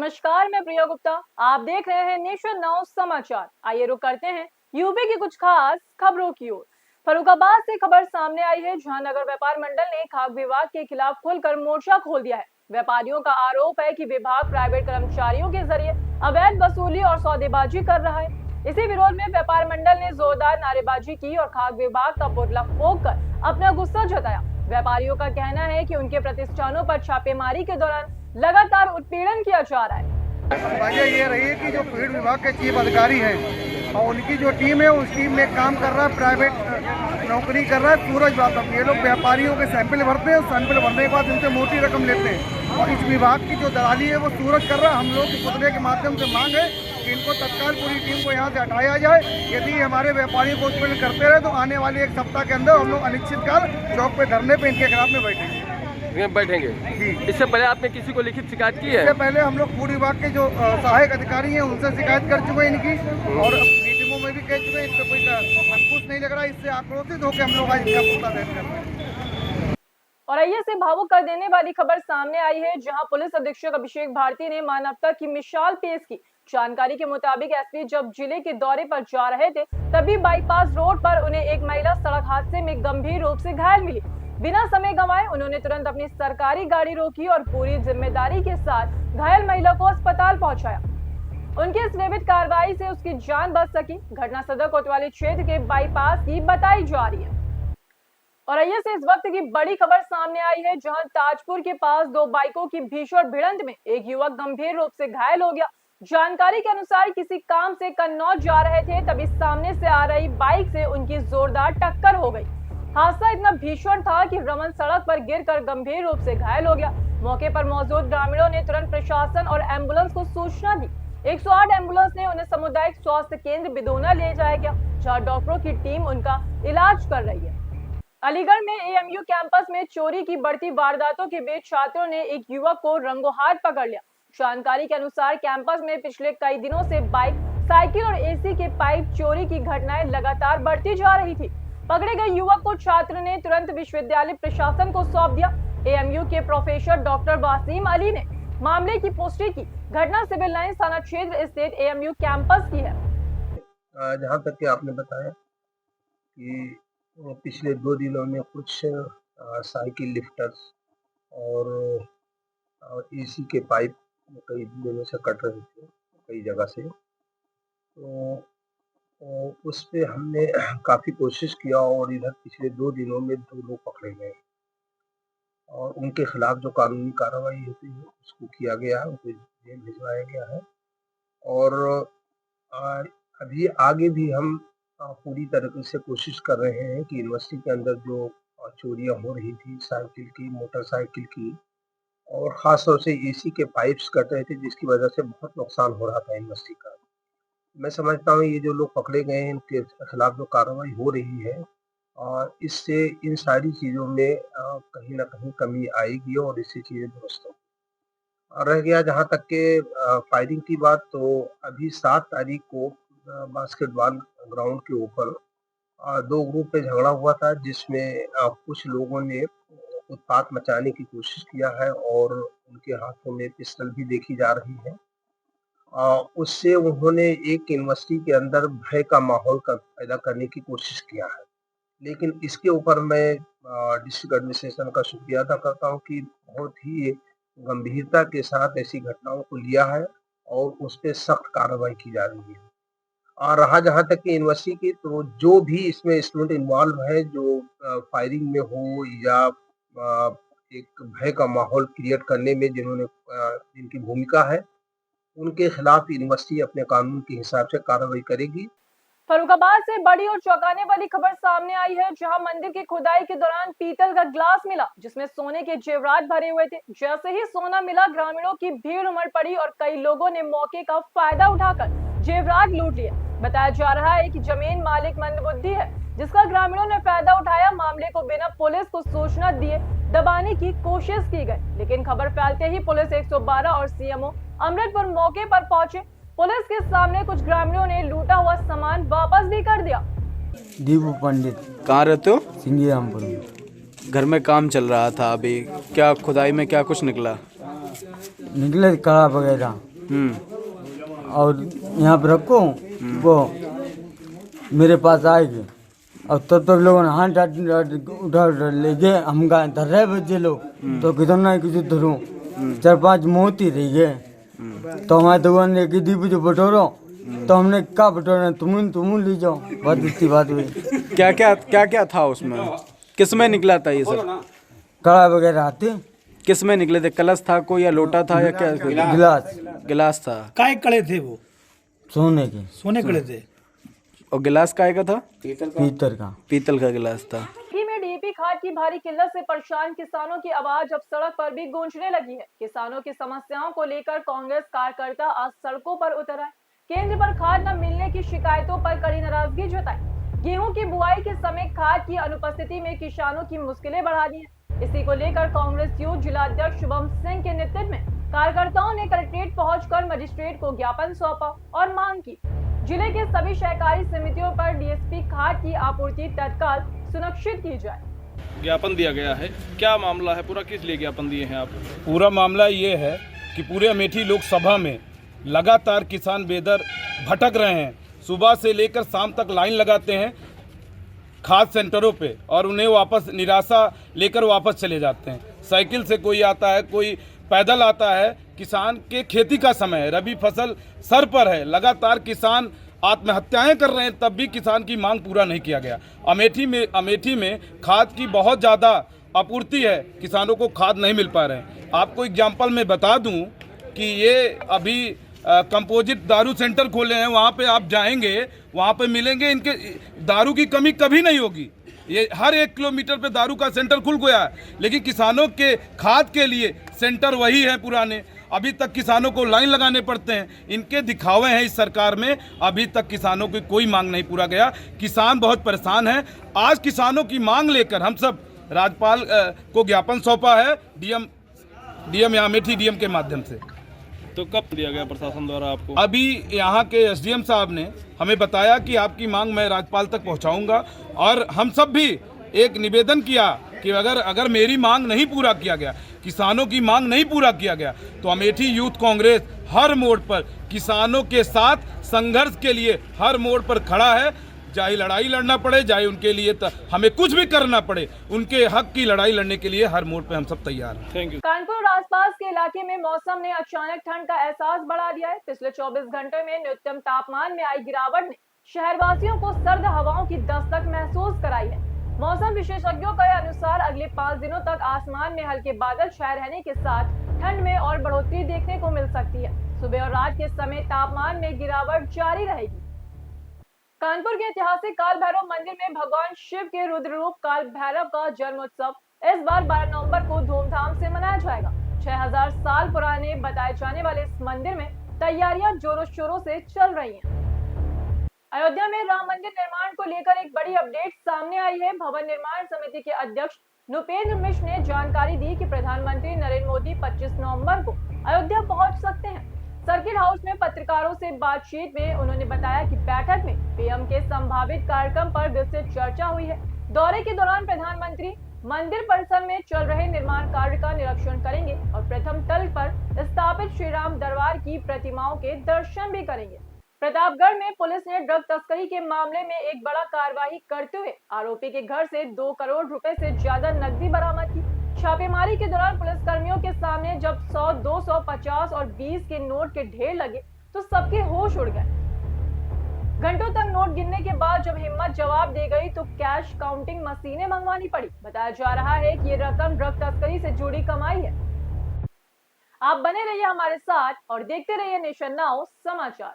नमस्कार, मैं प्रिया गुप्ता। आप देख रहे हैं नेशन नाउ समाचार। आइए रुक करते हैं यूपी की कुछ खास खबरों की ओर। फर्रुखाबाद से खबर सामने आई है, जहां नगर व्यापार मंडल ने खाद्य विभाग के खिलाफ खुलकर मोर्चा खोल दिया है। व्यापारियों का आरोप है कि विभाग प्राइवेट कर्मचारियों के जरिए अवैध वसूली और सौदेबाजी कर रहा है। इसी विरोध में व्यापार मंडल ने जोरदार नारेबाजी की और खाद्य विभाग का पुतला फूंक कर अपना गुस्सा जताया। व्यापारियों का कहना है कि उनके प्रतिष्ठानों पर छापेमारी के दौरान लगातार उत्पीड़न किया जा रहा है। वजह ये रही है कि जो फीड विभाग के चीफ अधिकारी हैं और उनकी जो टीम है उस टीम में काम कर रहा है, प्राइवेट नौकरी कर रहा है सूरज वातव। ये लोग व्यापारियों के सैंपल भरते हैं, सैंपल भरने के बाद उनसे मोटी रकम लेते हैं और इस विभाग की जो दलाली है वो सूरज कर रहा है। हम लोग के पुतले के माध्यम से मांग है कि इनको तत्काल पूरी टीम को यहाँ से हटाया जाए। यदि हमारे व्यापारियों को उत्पीड़न करते रहे तो आने वाले एक सप्ताह के अंदर हम लोग अनिश्चितकाल चौक पे धरने पे इनके खिलाफ में बैठेंगे जी। इससे पहले आपने किसी को लिखित शिकायत की है? इससे पहले हम लोग फूड विभाग के जो सहायक अधिकारी हैं उनसे शिकायत कर चुके हैं इनकी, और मीटिंगों में भी कह चुके हैं। इससे कोई अंकुश नहीं लग रहा। इससे आक्रोशित होकर हम लोग आज इनका पुतला दहन कर रहे हैं। और आइए से भावुक कर देने वाली खबर सामने आई है, जहां पुलिस अधीक्षक अभिषेक भारती ने मानवता की मिसाल पेश की। जानकारी के मुताबिक एसपी जब जिले के दौरे पर जा रहे थे, तभी बाईपास रोड पर उन्हें एक महिला सड़क हादसे में गंभीर रूप से घायल मिली। बिना समय गंवाए उन्होंने तुरंत अपनी सरकारी गाड़ी रोकी और पूरी जिम्मेदारी के साथ घायल महिला को अस्पताल पहुंचाया। उनकी इस विविध कार्रवाई से उसकी जान बच सकी। घटना सदर कोतवाली क्षेत्र के बाईपास की बताई जा रही है। और आइए से इस वक्त की बड़ी खबर सामने आई है, जहां ताजपुर के पास दो बाइकों की भीषण भिड़ंत में एक युवक गंभीर रूप से घायल हो गया। जानकारी के अनुसार किसी काम से कन्नौज जा रहे थे, तभी सामने से आ रही बाइक से उनकी जोरदार टक्कर हो गई। हादसा इतना भीषण था कि रमन सड़क पर गिरकर गंभीर रूप से घायल हो गया। मौके पर मौजूद ग्रामीणों ने तुरंत प्रशासन और एम्बुलेंस को सूचना दी। 108 एम्बुलेंस ने उन्हें सामुदायिक स्वास्थ्य केंद्र बिदोना ले जाया गया, जहां डॉक्टरों की टीम उनका इलाज कर रही है। अलीगढ़ में एएमयू कैंपस में चोरी की बढ़ती वारदातों के बीच छात्रों ने एक युवक को रंगों हाथ पकड़ लिया। जानकारी के अनुसार कैंपस में पिछले कई दिनों से बाइक, साइकिल और एसी के पाइप चोरी की घटनाएं लगातार बढ़ती जा रही थी। पकड़े गए युवक को छात्र ने तुरंत विश्वविद्यालय प्रशासन को सौंप दिया। एएमयू के प्रोफेसर डॉक्टर वासीम अली ने मामले की पुष्टि की। घटना सिविल लाइंस थाना क्षेत्र स्थित एएमयू कैंपस की है। जहाँ तक कि आपने बताया कि पिछले 2 दिनों में कुछ साइकिल लिफ्टर्स और एसी के पाइप कई दिनों से कट रहे थे कई जगह से, तो उस पे हमने काफ़ी कोशिश किया और इधर पिछले 2 दिनों में 2 लोग पकड़े गए और उनके खिलाफ जो कानूनी कार्रवाई होती है उसको किया गया है, उनको जेल भिजवाया गया है। और अभी आगे भी हम पूरी तरीके से कोशिश कर रहे हैं कि यूनिवर्सिटी के अंदर जो चोरियां हो रही थी साइकिल की, मोटरसाइकिल की और ख़ास तौर से एसी के पाइप्स कट रहे थे, जिसकी वजह से बहुत नुकसान हो रहा था यूनिवर्सिटी का। मैं समझता हूँ ये जो लोग पकड़े गए हैं इनके खिलाफ जो कार्रवाई हो रही है और इससे इन सारी चीज़ों में कहीं ना कहीं कमी आएगी और इससे चीज़ें दुरुस्त होंगी। और रह गया जहाँ तक के फायरिंग की बात, तो अभी 7 तारीख को बास्केटबॉल ग्राउंड के ऊपर 2 ग्रुप में झगड़ा हुआ था, जिसमें कुछ लोगों ने उत्पात मचाने की कोशिश किया है और उनके हाथों में पिस्टल भी देखी जा रही है। उससे उन्होंने एक यूनिवर्सिटी के अंदर भय का माहौल पैदा करने की कोशिश किया है। लेकिन इसके ऊपर मैं डिस्ट्रिक्ट एडमिनिस्ट्रेशन का शुक्रिया अदा करता हूँ कि बहुत ही गंभीरता के साथ ऐसी घटनाओं को लिया है और उस पर सख्त कार्रवाई की जा रही है। और रहा जहाँ तक कि यूनिवर्सिटी की, तो जो भी इसमें स्टूडेंट इन्वॉल्व है, जो फायरिंग में हो या एक भय का माहौल क्रिएट करने में जिन्होंने जिनकी भूमिका है, उनके खिलाफ यूनिवर्सिटी अपने कानून के हिसाब से कार्रवाई करेगी। फर्रुखाबाद से बड़ी और चौंकाने वाली खबर सामने आई है, जहां मंदिर की खुदाई के दौरान पीतल का ग्लास मिला, जिसमें सोने के जेवरात भरे हुए थे। जैसे ही सोना मिला, ग्रामीणों की भीड़ उमड़ पड़ी और कई लोगों ने मौके का फायदा उठाकर जेवरात लूट लिए। बताया जा रहा है कि जमीन मालिक मंदबुद्धि है, जिसका ग्रामीणों ने फायदा उठाया। मामले को बिना पुलिस को सूचना दिए दबाने की कोशिश की गई, लेकिन खबर फैलते ही पुलिस 112 और सीएमओ अमृतपुर मौके पर पहुंचे। पुलिस के सामने कुछ ग्रामीणों ने लूटा हुआ सामान वापस भी कर दिया। दीपू पंडित। कहाँ रहते हो? सिंघीरामपुर में। घर में काम चल रहा था, अभी क्या खुदाई में क्या कुछ निकला? निकले कड़ा वगैरह। और यहाँ पे रखो वो मेरे पास आएगी और तब तक लोगों ने हाथ उठा ले गए। हम गए धर रहे बच्चे लोग तो किधर ना किसी धरूँ 4-5 मौत ही रही है। तो हमारे दुकान ने की दी जो बटोरो तो हमने क्या बटोरा तुम ले जाओ। बात इतनी बात हुई। क्या था उसमें? किस में निकला था ये सब? कड़ा वगैरह आते किस में निकले थे? कलश था कोई या लोटा था या क्या? गिलास था। काय कड़े थे वो? सोने के सोने कड़े थे। और गिलास काय का था? पीतल का गिलास था। में डीएपी खाद की भारी किल्लत से परेशान किसानों की आवाज अब सड़क पर भी गूंजने लगी है। किसानों की समस्याओं को लेकर कांग्रेस कार्यकर्ता आज सड़कों पर उतर आए। केंद्र पर खाद न मिलने की शिकायतों पर कड़ी नाराजगी जताई। गेहूं की बुआई के समय खाद की अनुपस्थिति में किसानों की मुश्किलें बढ़ा दी है। इसी को लेकर कांग्रेस यूथ जिलाध्यक्ष शुभम सिंह के नेतृत्व में कार्यकर्ताओं ने कलेक्ट्रेट पहुंचकर मजिस्ट्रेट को ज्ञापन सौंपा और मांग की जिले के सभी सहकारी समितियों पर डीएसपी खाद की आपूर्ति तत्काल सुनिश्चित की जाए। ज्ञापन दिया गया है, क्या मामला है पूरा, किस लिए ज्ञापन दिए हैं आप? पूरा मामला ये है कि पूरे अमेठी लोकसभा में लगातार किसान बेदर भटक रहे हैं। सुबह से लेकर शाम तक लाइन लगाते हैं खाद सेंटरों पे और उन्हें वापस निराशा लेकर वापस चले जाते हैं। साइकिल से कोई आता है, कोई पैदल आता है। किसान के खेती का समय है, रबी फसल सर पर है, लगातार किसान आत्महत्याएं कर रहे हैं, तब भी किसान की मांग पूरा नहीं किया गया। अमेठी में खाद की बहुत ज़्यादा आपूर्ति है, किसानों को खाद नहीं मिल पा रहे हैं। आपको एग्जाम्पल में बता दूं कि ये अभी कंपोजिट दारू सेंटर खोले हैं, वहाँ पे आप जाएंगे, वहाँ पे मिलेंगे, इनके दारू की कमी कभी नहीं होगी। ये हर 1 किलोमीटर पे दारू का सेंटर खुल गया है, लेकिन किसानों के खाद के लिए सेंटर वही है पुराने। अभी तक किसानों को लाइन लगाने पड़ते हैं। इनके दिखावे हैं इस सरकार में, अभी तक किसानों की कोई मांग नहीं पूरा गया। किसान बहुत परेशान हैं। आज किसानों की मांग लेकर हम सब राज्यपाल को ज्ञापन सौंपा है, डीएम या अमेठी डीएम के माध्यम से। तो कब दिया गया प्रशासन द्वारा आपको? अभी यहाँ के एसडीएम साहब ने हमें बताया कि आपकी मांग मैं राज्यपाल तक पहुँचाऊँगा और हम सब भी एक निवेदन किया कि अगर मेरी मांग नहीं पूरा किया गया, किसानों की मांग नहीं पूरा किया गया, तो अमेठी यूथ कांग्रेस हर मोड़ पर किसानों के साथ संघर्ष के लिए हर मोड़ पर खड़ा है। चाहे लड़ाई लड़ना पड़े, चाहे उनके लिए हमें कुछ भी करना पड़े, उनके हक की लड़ाई लड़ने के लिए हर मोड़ पे हम सब तैयार हैं। Thank you. कानपुर और आसपास के इलाके में मौसम ने अचानक ठंड का एहसास बढ़ा दिया है। पिछले 24 घंटे में न्यूनतम तापमान में आई गिरावट ने शहरवासियों को सर्द हवाओं की दस्तक महसूस कराई है। मौसम विशेषज्ञों के अनुसार अगले 5 दिनों तक आसमान में हल्के बादल छाए रहने के साथ ठंड में और बढ़ोतरी देखने को मिल सकती है। सुबह और रात के समय तापमान में गिरावट जारी रहेगी। कानपुर के ऐतिहासिक काल भैरव मंदिर में भगवान शिव के रुद्र रूप काल भैरव का जन्मोत्सव इस बार 12 नवंबर को धूमधाम से मनाया जाएगा। 6000 साल पुराने बताए जाने वाले इस मंदिर में तैयारियां जोरों शोरों से चल रही हैं। अयोध्या में राम मंदिर निर्माण को लेकर एक बड़ी अपडेट सामने आई है। भवन निर्माण समिति के अध्यक्ष नृपेंद्र मिश्र ने जानकारी दी कि प्रधानमंत्री नरेंद्र मोदी 25 नवंबर को अयोध्या पहुंच सकते हैं। सर्किट हाउस में पत्रकारों से बातचीत में उन्होंने बताया कि बैठक में पीएम के संभावित कार्यक्रम पर विस्तृत चर्चा हुई है। दौरे के दौरान प्रधानमंत्री मंदिर परिसर में चल रहे निर्माण कार्य का निरीक्षण करेंगे और प्रथम तल पर स्थापित श्री राम दरबार की प्रतिमाओं के दर्शन भी करेंगे। प्रतापगढ़ में पुलिस ने ड्रग तस्करी के मामले में एक बड़ा कार्रवाई करते हुए आरोपी के घर से 2 करोड़ रुपए से ज्यादा नकदी बरामद की। छापेमारी के दौरान पुलिसकर्मियों के सामने जब 100, 200, 50 और 20 के नोट के ढेर लगे तो सबके होश उड़ गए। घंटों तक नोट गिनने के बाद जब हिम्मत जवाब दे गई तो कैश काउंटिंग मशीनें मंगवानी पड़ी। बताया जा रहा है कि ये रकम ड्रग तस्करी से जुड़ी कमाई है। आप बने रहिए हमारे साथ और देखते रहिए नेशन नाउ समाचार।